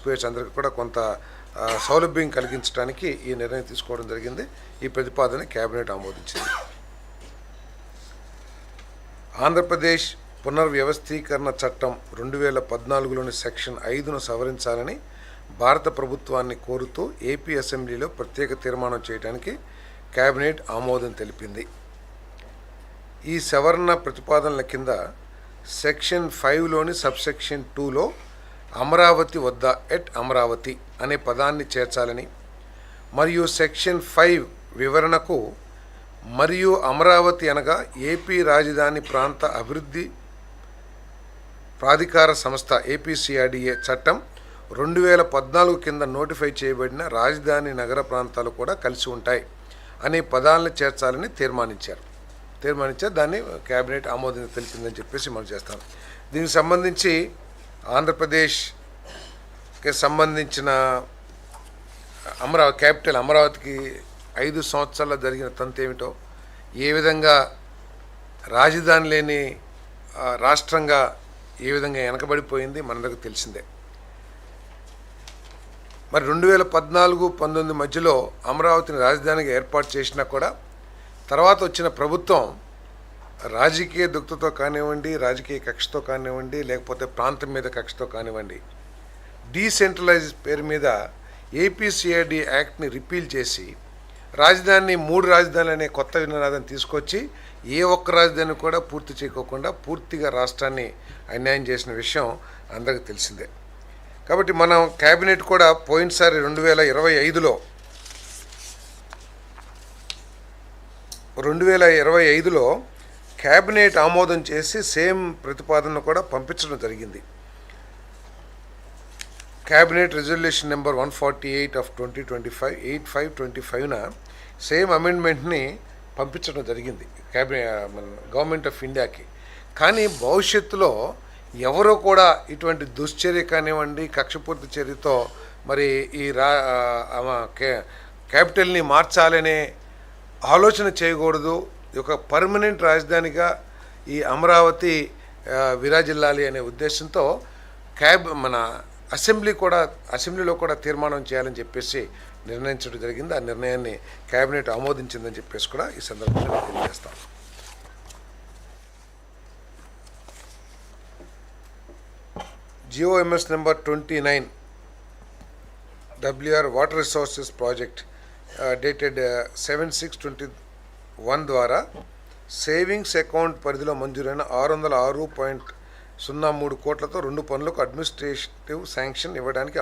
Pairs అందరికీ కూడా కొంత సౌలభ్యం కలిగించడానికి ఈ నిర్ణయం తీసుకోవడం జరిగింది. ఈ ప్రతిపాదన కేబినెట్ ఆమోదించింది. ఆంధ్రప్రదేశ్ పునర్వ్యవస్థీకరణ చట్టం 2014లోని సెక్షన్ 5ను సవరించాలని భారత ప్రభుత్వాన్ని కోరుతూ ఏపీ అసెంబ్లీలో ప్రత్యేక తీర్మానం చేయడానికి కేబినెట్ ఆమోదం తెలిపింది. ఈ సవరణ ప్రతిపాదనల కింద సెక్షన్ 5లోని సబ్సెక్షన్ 2లో అమరావతి వద్ద ఎట్ అమరావతి అనే పదాన్ని చేర్చాలని మరియు సెక్షన్ 5 వివరణకు మరియు అమరావతి అనగా ఏపీ రాజధాని ప్రాంత అభివృద్ధి ప్రాధికార సంస్థ ఏపీసీఆర్డీఏ చట్టం 2014 కింద నోటిఫై చేయబడిన రాజధాని నగర ప్రాంతాలు కూడా కలిసి ఉంటాయి అనే పదాలను చేర్చాలని తీర్మానించారు. దాన్ని కేబినెట్ ఆమోదం తెలిపిందని చెప్పేసి మనం చేస్తాం. దీనికి సంబంధించి ఆంధ్రప్రదేశ్కి సంబంధించిన క్యాపిటల్ అమరావతికి 5 సంవత్సరాల్లో జరిగిన తంతు ఏమిటో, ఏ విధంగా రాజధాని లేని రాష్ట్రంగా ఏ విధంగా వెనకబడిపోయింది మనందరికీ తెలిసిందే. మరి 2014-19 మధ్యలో అమరావతిని రాజధానిగా ఏర్పాటు చేసినా కూడా తర్వాత వచ్చిన ప్రభుత్వం రాజకీయ దుక్తతో కానివ్వండి, రాజకీయ కక్షతో కానివ్వండి, లేకపోతే ప్రాంతం మీద కక్షతో కానివ్వండి, డీసెంట్రలైజ్ పేరు మీద ఏపీసీఆర్డీ యాక్ట్ని రిపీల్ చేసి రాజధానిని 3 రాజధానులు అనే కొత్త నినాదం తీసుకొచ్చి ఏ ఒక్క రాజధాని కూడా పూర్తి చేయకోకుండా పూర్తిగా రాష్ట్రాన్ని అన్యాయం చేసిన విషయం అందరికీ తెలిసిందే. కాబట్టి మనం కేబినెట్ కూడా పోయినసారి 2025లో కేబినెట్ ఆమోదం చేసి సేమ్ ప్రతిపాదనను కూడా పంపించడం జరిగింది. క్యాబినెట్ రెజల్యూషన్ నెంబర్ 148 ఆఫ్ 2025 8525న సేమ్ అమెండ్మెంట్ని పంపించడం జరిగింది గవర్నమెంట్ ఆఫ్ ఇండియాకి. కానీ భవిష్యత్తులో ఎవరో కూడా ఇటువంటి దుశ్చర్య కానివ్వండి, కక్షపూర్తి చర్యతో మరి ఈ క్యాపిటల్ని మార్చాలనే ఆలోచన చేయకూడదు. ఒక పర్మనెంట్ రాజధానిగా ఈ అమరావతి విరాజిల్లాలి అనే ఉద్దేశంతో మన అసెంబ్లీలో కూడా తీర్మానం చేయాలని చెప్పేసి నిర్ణయించడం జరిగింది. ఆ నిర్ణయాన్ని కేబినెట్ ఆమోదించిందని చెప్పేసి కూడా ఈ సందర్భంగా తెలియజేస్తాం. GOMS number 29 WR water resources project dated 7/6/21 ద్వారా సేవింగ్స్ అకౌంట్ పరిధిలో మంజూరైన 606.03 కోట్లతో 2 పనులకు అడ్మినిస్ట్రేటివ్ శాంక్షన్ ఇవ్వడానికి